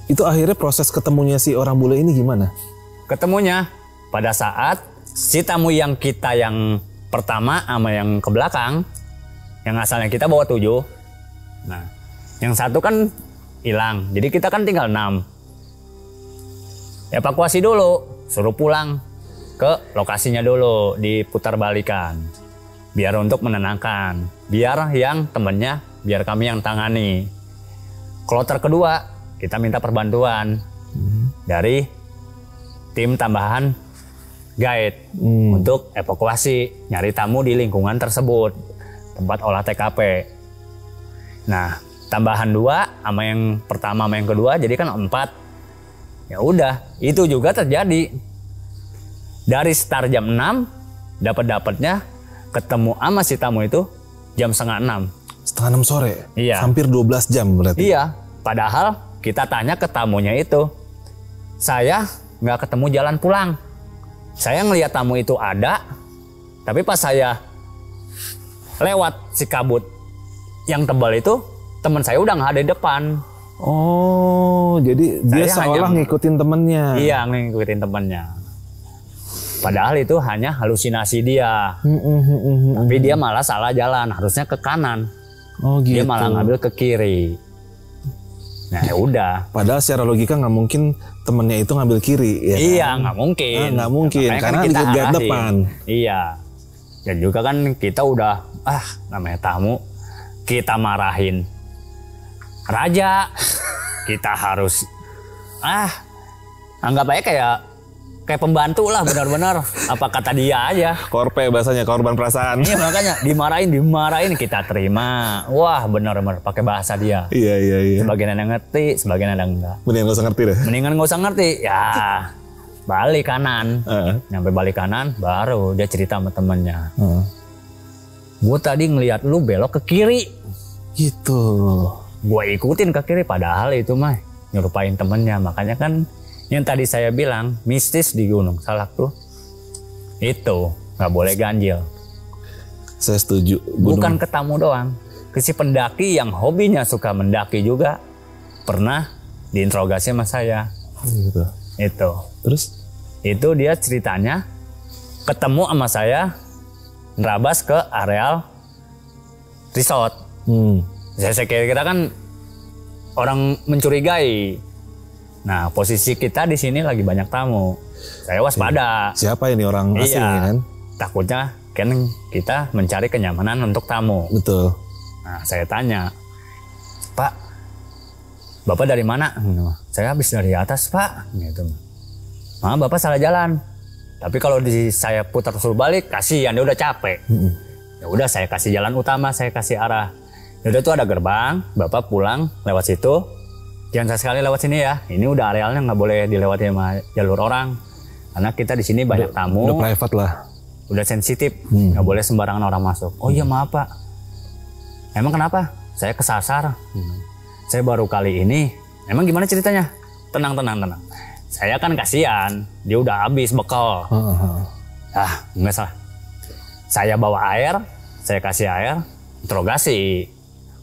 Speaker 1: Itu akhirnya proses ketemunya si orang bule ini gimana?
Speaker 2: Ketemunya pada saat si tamu yang kita yang pertama sama yang ke belakang, yang asalnya kita bawa 7. Nah, yang satu kan hilang. Jadi kita kan tinggal 6. Evakuasi dulu, suruh pulang ke lokasinya dulu, diputar balikan. Biar untuk menenangkan, biar yang temennya, biar kami yang tangani. Kloter kedua, kita minta perbantuan dari tim tambahan guide untuk evakuasi, nyari tamu di lingkungan tersebut, tempat olah TKP. Nah, tambahan 2 sama yang pertama sama yang kedua, jadi kan 4. Ya udah, itu juga terjadi. Dari start jam 6, dapatnya ketemu sama si tamu itu jam setengah 6.
Speaker 1: Setengah 6 sore?
Speaker 2: Iya.
Speaker 1: Hampir 12 jam berarti?
Speaker 2: Iya, padahal kita tanya ke tamunya itu, saya nggak ketemu jalan pulang. Saya ngelihat tamu itu ada, tapi pas saya lewat si kabut yang tebal itu, teman saya udah nggak ada di depan.
Speaker 1: Oh, jadi dia seolah ngikutin temennya.
Speaker 2: Iya, ngikutin temennya. Padahal itu hanya halusinasi dia. Tapi dia malah salah jalan, harusnya ke kanan.
Speaker 1: Oh gitu.
Speaker 2: Dia malah ngambil ke kiri. Nah ya udah.
Speaker 1: Padahal secara logika nggak mungkin temennya itu ngambil kiri. Ya
Speaker 2: iya,
Speaker 1: kan?
Speaker 2: nggak mungkin.
Speaker 1: Nggak mungkin, karena
Speaker 2: kita
Speaker 1: di depan.
Speaker 2: Iya. Dan juga kan kita udah, namanya tamu, kita marahin raja. Kita harus, anggap aja kayak pembantu lah, benar-benar apa kata dia aja.
Speaker 1: Korpe bahasanya, korban perasaan.
Speaker 2: Iya, makanya dimarahin kita terima. Wah, benar-benar pakai bahasa dia.
Speaker 1: Iya.
Speaker 2: Sebagian ada yang ngerti, sebagian ada yang enggak.
Speaker 1: Mendingan nggak usah ngerti deh.
Speaker 2: Mendingan nggak usah ngerti. Ya, balik kanan. Nyampe balik kanan, baru dia cerita sama temennya. Gue tadi ngelihat lu belok ke kiri.
Speaker 1: Gitu.
Speaker 2: Gue ikutin ke kiri, padahal itu mah nyerupain temennya. Makanya kan yang tadi saya bilang, mistis di Gunung Salak tuh, itu nggak boleh ganjil.
Speaker 1: Saya setuju.
Speaker 2: Bukan ke tamu doang, ke si pendaki yang hobinya suka mendaki juga pernah diinterogasi sama saya.
Speaker 1: Gitu.
Speaker 2: Itu.
Speaker 1: Terus?
Speaker 2: Itu dia ceritanya ketemu sama saya nerabas ke areal resort. Saya kira kan orang mencurigai. Nah, posisi kita di sini lagi banyak tamu. Saya waspada.
Speaker 1: Siapa ini orang asing ya kan?
Speaker 2: Takutnya kan kita mencari kenyamanan untuk tamu.
Speaker 1: Betul.
Speaker 2: Nah, saya tanya, Pak, Bapak dari mana? Saya habis dari atas, Pak. Gitu. Bapak salah jalan. Tapi kalau saya putar suruh balik, kasihan, dia udah capek. Ya udah, saya kasih jalan utama, saya kasih arah. Ya udah tuh ada gerbang, Bapak pulang lewat situ. Jangan sekali lewat sini ya. Ini udah arealnya nggak boleh dilewati sama jalur orang. Karena kita di sini banyak tamu.
Speaker 1: Udah private lah.
Speaker 2: Udah sensitif, nggak boleh sembarangan orang masuk. Oh iya maaf Pak. Emang kenapa? Saya kesasar. Saya baru kali ini. Emang gimana ceritanya? Tenang. Saya kan kasihan. Dia udah habis bekal. Nggak salah. Saya bawa air, saya kasih air, interogasi.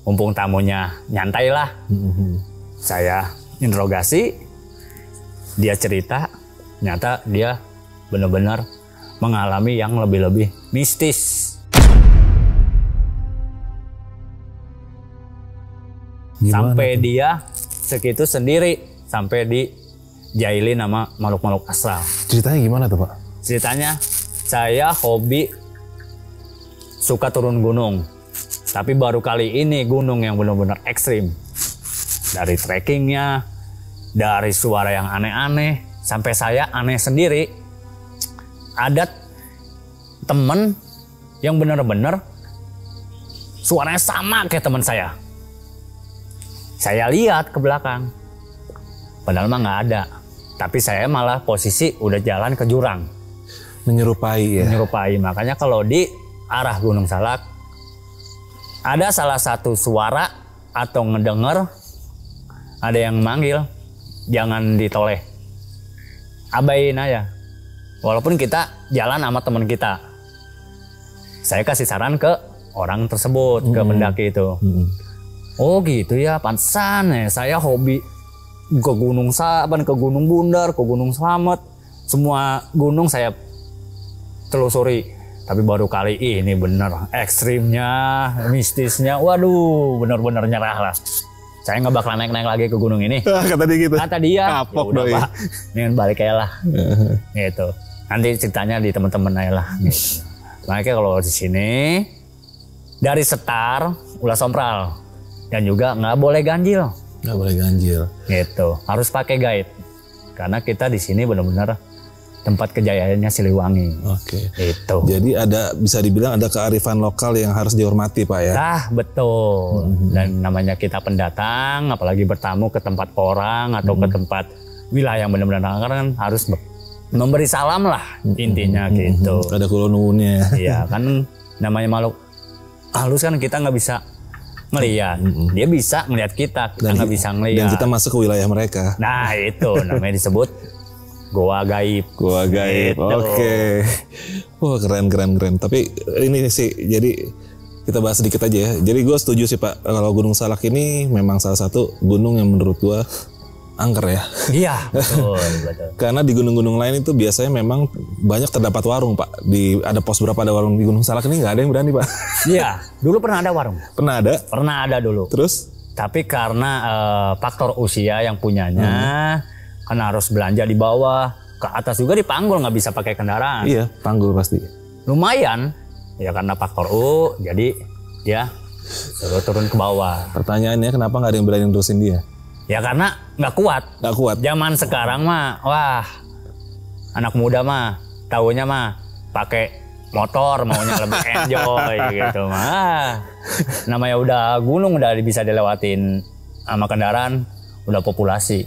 Speaker 2: Mumpung tamunya nyantai lah. Saya interogasi, dia cerita, ternyata dia benar-benar mengalami yang lebih-lebih mistis.
Speaker 1: Gimana
Speaker 2: sampai
Speaker 1: tuh?
Speaker 2: Dia segitu sendiri, sampai dijailin sama makhluk-makhluk astral.
Speaker 1: Ceritanya gimana tuh Pak?
Speaker 2: Ceritanya, saya hobi suka turun gunung. Tapi baru kali ini gunung yang benar-benar ekstrim. Dari trekkingnya, dari suara yang aneh-aneh, sampai saya aneh sendiri. Ada temen yang benar-benar suaranya sama kayak teman saya. Saya lihat ke belakang, padahal mah nggak ada. Tapi saya malah posisi udah jalan ke jurang.
Speaker 1: Menyerupai ya?
Speaker 2: Menyerupai, makanya kalau di arah Gunung Salak, ada salah satu suara atau ngedenger, ada yang manggil, jangan ditoleh. Abain aja. Walaupun kita jalan sama teman kita. Saya kasih saran ke orang tersebut, ke pendaki itu. Oh gitu ya, pantesan ya. Saya hobi ke Gunung Saban, ke Gunung Bundar, ke Gunung Slamet. Semua gunung saya telusuri. Tapi baru kali ini bener ekstrimnya, mistisnya. Waduh, bener-bener nyerah lah. Saya nggak bakal naik-naik lagi ke gunung ini.
Speaker 1: Kata dia gitu.
Speaker 2: Kata dia.
Speaker 1: Kapok
Speaker 2: ya udah,
Speaker 1: doi.
Speaker 2: Pak, dengan balik aja lah. Gitu. Nanti ceritanya di teman-teman aja lah. Gitu. Makanya kalau di sini dari Setar, Ulas Sompral, dan juga nggak boleh ganjil.
Speaker 1: Nggak boleh ganjil.
Speaker 2: Gitu. Harus pakai guide. Karena kita di sini benar-benar tempat kejayaannya Siliwangi.
Speaker 1: Oke.
Speaker 2: Itu.
Speaker 1: Jadi bisa dibilang ada kearifan lokal yang harus dihormati Pak ya?
Speaker 2: Betul. Dan namanya kita pendatang, apalagi bertamu ke tempat orang atau ke tempat wilayah yang benar-benar kan harus memberi salam lah intinya gitu.
Speaker 1: Ada kulonunnya.
Speaker 2: Iya kan namanya makhluk halus kan kita nggak bisa Melihat. Dia bisa ngelihat kita nggak bisa ngelihat.
Speaker 1: Dan kita masuk ke wilayah mereka.
Speaker 2: Nah itu namanya disebut goa gaib.
Speaker 1: Goa gaib.
Speaker 2: Gitu.
Speaker 1: Oke. Wah keren. Tapi ini sih jadi kita bahas sedikit aja ya. Jadi gue setuju sih Pak, kalau Gunung Salak ini memang salah satu gunung yang menurut gue angker ya.
Speaker 2: Iya betul.
Speaker 1: Karena di gunung-gunung lain itu biasanya memang banyak terdapat warung Pak. Ada pos berapa ada warung, di Gunung Salak ini nggak ada yang berani Pak.
Speaker 2: Iya, dulu pernah ada warung.
Speaker 1: Pernah ada?
Speaker 2: Pernah ada dulu.
Speaker 1: Terus?
Speaker 2: Tapi karena faktor usia yang punyanya, kan harus belanja di bawah, ke atas juga dipanggul, nggak bisa pakai kendaraan.
Speaker 1: Iya, panggul pasti.
Speaker 2: Lumayan, ya karena faktor jadi dia suruh turun ke bawah.
Speaker 1: Pertanyaannya kenapa nggak ada yang berani nerusin dia?
Speaker 2: Ya karena nggak kuat.
Speaker 1: Nggak kuat.
Speaker 2: Zaman sekarang mah, wah anak muda mah taunya mah pakai motor, maunya lebih enjoy gitu mah. Namanya udah gunung udah bisa dilewatin sama kendaraan, udah populasi,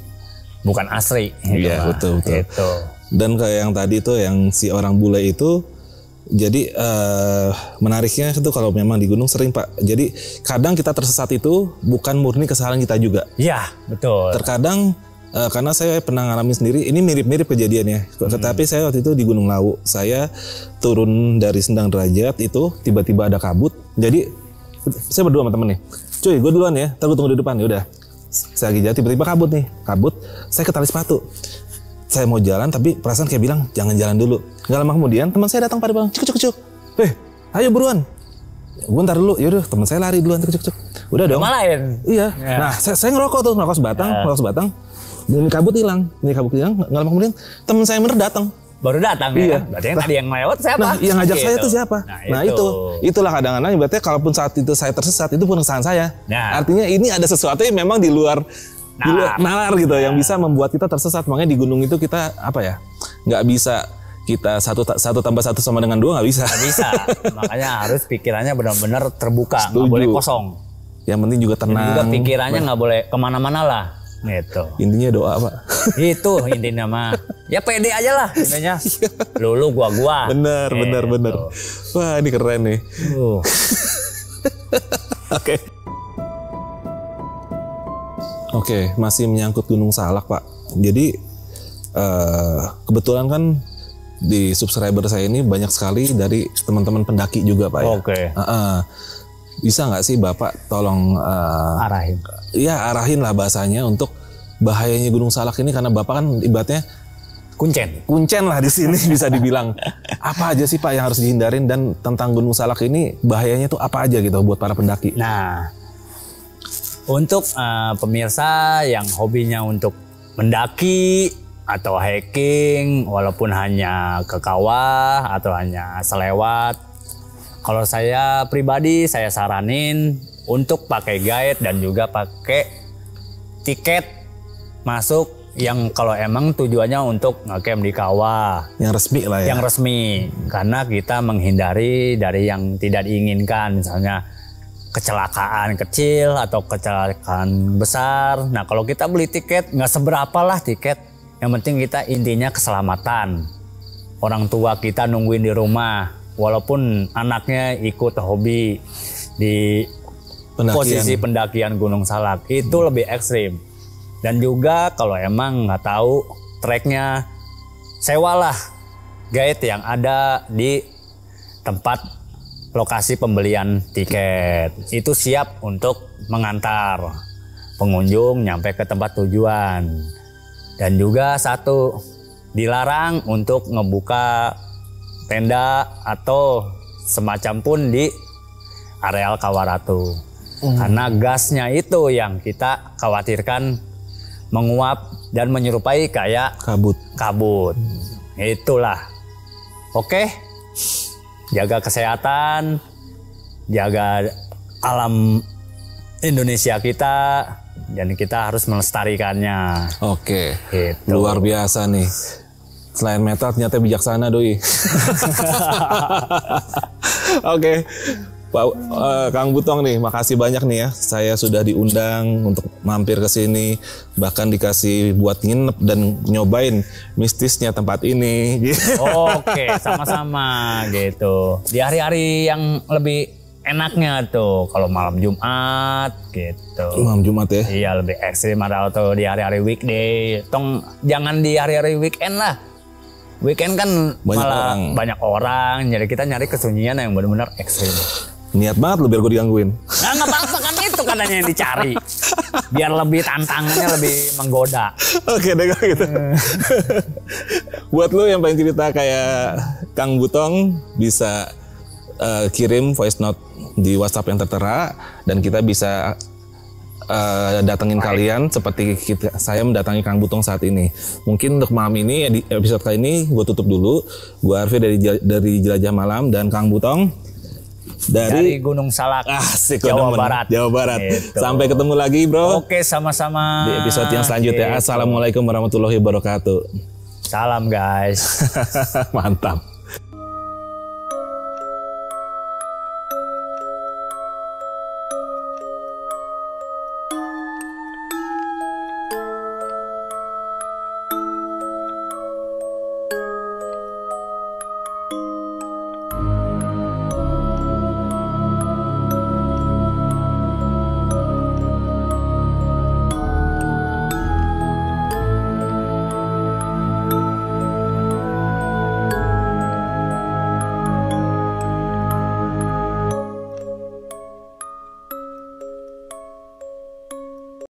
Speaker 2: bukan asri.
Speaker 1: Iya betul.
Speaker 2: Gitu.
Speaker 1: Dan kayak yang tadi tuh yang si orang bule itu. Jadi menariknya itu kalau memang di gunung sering Pak. Jadi kadang kita tersesat itu bukan murni kesalahan kita juga.
Speaker 2: Iya betul.
Speaker 1: Terkadang karena saya pernah ngalamin sendiri, ini mirip-mirip kejadiannya. Tetapi saya waktu itu di Gunung Lawu, saya turun dari Sendang Derajat itu tiba-tiba ada kabut. Jadi saya berdua sama temen nih. Cuy, gue duluan ya, ntar gue tunggu di depan. Ya udah. Saya lagi jalan tiba-tiba kabut. Saya ketali sepatu. Saya mau jalan tapi perasaan kayak bilang jangan jalan dulu. Gak lama kemudian teman saya datang pada bilang cuk. Ayo buruan. Gue ntar dulu. Yaudah teman saya lari duluan cuk. Udah dong.
Speaker 2: Malain.
Speaker 1: Iya. Ya. Nah saya ngerokok sebatang. Dan kabut hilang. Gak lama kemudian teman saya bener datang.
Speaker 2: Baru datang
Speaker 1: iya.
Speaker 2: Ya. Berarti yang tadi yang lewat siapa?
Speaker 1: Nah yang ngajak saya itu siapa? Nah itulah kadang-kadang berarti kalaupun saat itu saya tersesat itu pun kesalahan saya. Nah. Artinya ini ada sesuatu yang memang di luar nalar gitu yang bisa membuat kita tersesat. Makanya di gunung itu kita nggak bisa kita satu tambah satu sama dengan 2 nggak bisa. Nggak bisa.
Speaker 2: Makanya harus pikirannya benar-benar terbuka, nggak boleh kosong.
Speaker 1: Yang penting juga tenang.
Speaker 2: Dan juga pikirannya nggak boleh kemana-mana lah. Gitu.
Speaker 1: Intinya doa Pak.
Speaker 2: Itu intinya mah. Ya pede aja lah intinya. Lu gua.
Speaker 1: Bener. Wah ini keren nih. Oke, masih menyangkut Gunung Salak Pak. Jadi kebetulan kan di subscriber saya ini banyak sekali dari teman-teman pendaki juga Pak ya.
Speaker 2: Oke.
Speaker 1: Bisa nggak sih Bapak tolong
Speaker 2: arahin?
Speaker 1: Ya arahin lah bahasanya untuk bahayanya Gunung Salak ini karena Bapak kan ibaratnya kuncen lah di sini bisa dibilang. Apa aja sih Pak yang harus dihindarin dan tentang Gunung Salak ini bahayanya tuh apa aja gitu buat para pendaki?
Speaker 2: Nah. Untuk pemirsa yang hobinya untuk mendaki atau hiking, walaupun hanya ke kawah atau hanya selewat, kalau saya pribadi saya saranin untuk pakai guide dan juga pakai tiket masuk yang kalau emang tujuannya untuk ngecamp di kawah.
Speaker 1: Yang resmi lah ya.
Speaker 2: Yang resmi, karena kita menghindari dari yang tidak diinginkan, misalnya kecelakaan kecil atau kecelakaan besar. Nah kalau kita beli tiket nggak seberapa lah tiket, yang penting kita intinya keselamatan. Orang tua kita nungguin di rumah, walaupun anaknya ikut hobi di posisi pendakian Gunung Salak itu lebih ekstrim. Dan juga kalau emang nggak tahu treknya, sewalah guide yang ada di tempat lokasi pembelian tiket. Itu siap untuk mengantar pengunjung nyampe ke tempat tujuan. Dan juga satu, dilarang untuk ngebuka tenda atau semacam pun di areal Kawaratu. Karena gasnya itu yang kita khawatirkan menguap dan menyerupai kayak kabut. Itulah. Oke. Jaga kesehatan, jaga alam Indonesia kita, dan kita harus melestarikannya.
Speaker 1: Oke,
Speaker 2: gitu.
Speaker 1: Luar biasa nih. Selain metal ternyata bijaksana doi. Oke. Pak Kang Butong nih, makasih banyak nih ya. Saya sudah diundang untuk mampir ke sini, bahkan dikasih buat nginep dan nyobain mistisnya tempat ini.
Speaker 2: Oke, sama-sama gitu. Di hari-hari yang lebih enaknya tuh kalau malam Jumat gitu.
Speaker 1: Malam Jumat ya?
Speaker 2: Iya lebih ekstrim atau di hari-hari weekday. Jangan di hari-hari weekend lah. Weekend kan banyak orang. Jadi kita nyari kesunyian yang benar-benar ekstrim.
Speaker 1: Niat banget lu biar gue digangguin.
Speaker 2: Nah, nggak apa-apa kan itu katanya yang dicari. Biar lebih tantangannya lebih menggoda.
Speaker 1: Oke deh kalau gitu. Buat lu yang pengen cerita kayak Kang Butong bisa kirim voice note di WhatsApp yang tertera dan kita bisa datengin kalian seperti saya mendatangi Kang Butong saat ini. Mungkin untuk malam ini episode kali ini gue tutup dulu. Gue Arfi dari Jelajah Malam dan Kang Butong dari
Speaker 2: Gunung Salak,
Speaker 1: Jawa Barat. Gitu. Sampai ketemu lagi, bro.
Speaker 2: Oke, sama-sama.
Speaker 1: Di episode yang selanjutnya. Gitu. Assalamualaikum warahmatullahi wabarakatuh.
Speaker 2: Salam, guys.
Speaker 1: Mantap.